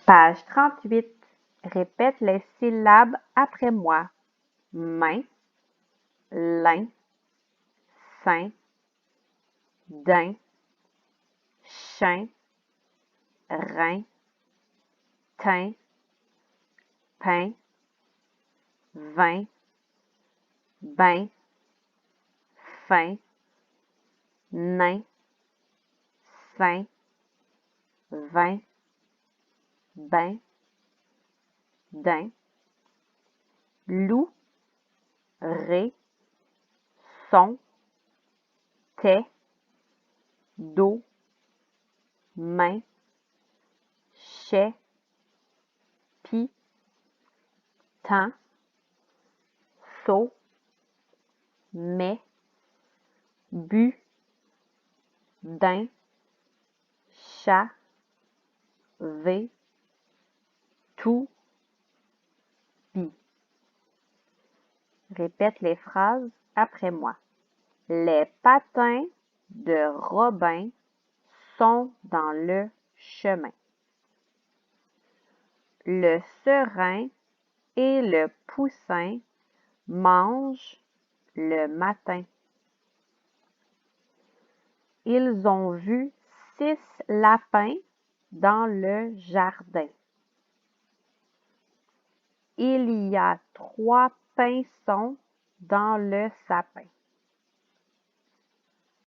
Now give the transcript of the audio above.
Page 38. Répète les syllabes après moi. Main, lin, sein, daim, chien, rein, teint, pain, vin, bain, fin, nain, sein, vin, bain, daim, loup, ré, son, tais, dos, main, chais, pis, temps, saut, mais, bu, daim, chat, v, tout, bi. Répète les phrases après moi. Les patins de Robin sont dans le chemin. Le serin et le poussin mangent le matin. Ils ont vu 6 lapins dans le jardin. Il y a 3 pinsons dans le sapin.